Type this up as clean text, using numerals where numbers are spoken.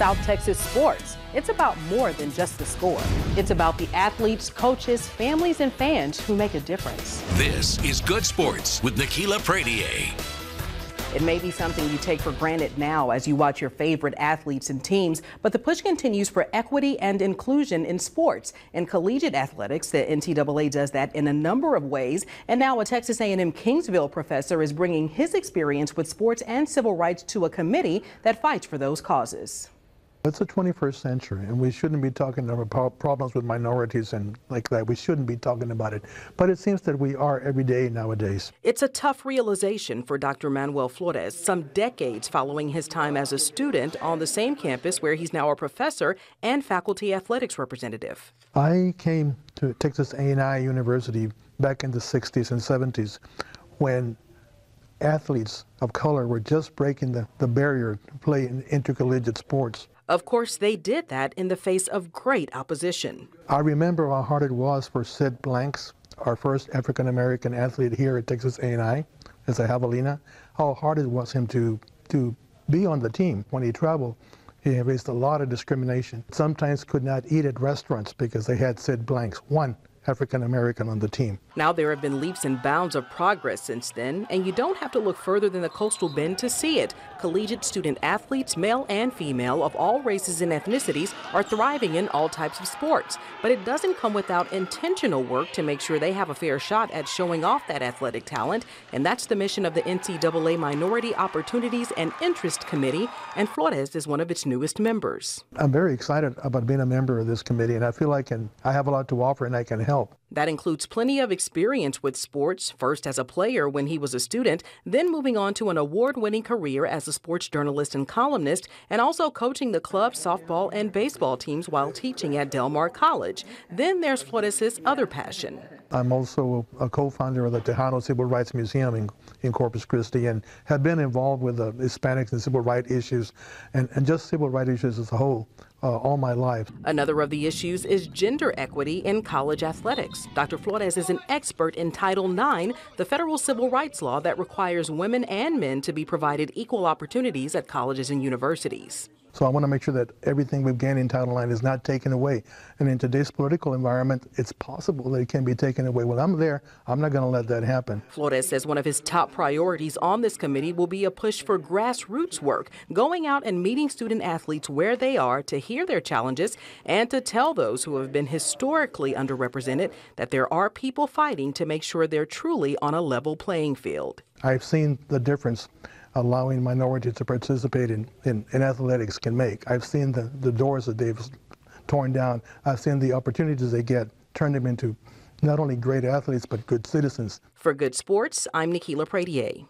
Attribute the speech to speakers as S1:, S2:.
S1: South Texas sports. It's about more than just the score. It's about the athletes, coaches, families, and fans who make a difference.
S2: This is Good Sports with Nikila Pradier.
S1: It may be something you take for granted now as you watch your favorite athletes and teams, but the push continues for equity and inclusion in sports. In collegiate athletics, the NCAA does that in a number of ways, and now a Texas A&M Kingsville professor is bringing his experience with sports and civil rights to a committee that fights for those causes.
S3: It's the 21st century, and we shouldn't be talking about problems with minorities and like that. We shouldn't be talking about it. But it seems that we are every day nowadays.
S1: It's a tough realization for Dr. Manuel Flores, some decades following his time as a student on the same campus where he's now a professor and faculty athletics representative.
S3: I came to Texas A&M University back in the 60s and 70s when athletes of color were just breaking the barrier to play in intercollegiate sports.
S1: Of course, they did that in the face of great opposition.
S3: I remember how hard it was for Sid Blanks, our first African-American athlete here at Texas A&M, as a javelina, how hard it was him to be on the team. When he traveled, he faced a lot of discrimination. Sometimes could not eat at restaurants because they had Sid Blanks, one African-American on the team.
S1: Now there have been leaps and bounds of progress since then, and you don't have to look further than the Coastal Bend to see it. Collegiate student athletes, male and female, of all races and ethnicities, are thriving in all types of sports. But it doesn't come without intentional work to make sure they have a fair shot at showing off that athletic talent, and that's the mission of the NCAA Minority Opportunities and Interest Committee, and Flores is one of its newest members.
S3: I'm very excited about being a member of this committee, and I feel like I have a lot to offer and I can help.
S1: That includes plenty of experience with sports, first as a player when he was a student, then moving on to an award-winning career as a sports journalist and columnist, and also coaching the club softball and baseball teams while teaching at Del Mar College. Then there's Flores' other passion.
S3: I'm also a co-founder of the Tejano Civil Rights Museum in Corpus Christi and have been involved with the Hispanics and civil rights issues and just civil rights issues as a whole all my life.
S1: Another of the issues is gender equity in college athletics. Dr. Flores is an expert in Title IX, the federal civil rights law that requires women and men to be provided equal opportunities at colleges and universities.
S3: So I want to make sure that everything we've gained in Title IX is not taken away. And in today's political environment, it's possible that it can be taken away. Well, I'm there. I'm not going to let that happen.
S1: Flores says one of his top priorities on this committee will be a push for grassroots work, going out and meeting student athletes where they are to hear their challenges and to tell those who have been historically underrepresented that there are people fighting to make sure they're truly on a level playing field.
S3: I've seen the difference allowing minorities to participate in athletics can make. I've seen the doors that they've torn down. I've seen the opportunities they get, turn them into not only great athletes, but good citizens.
S1: For Good Sports, I'm Nikila Pradier.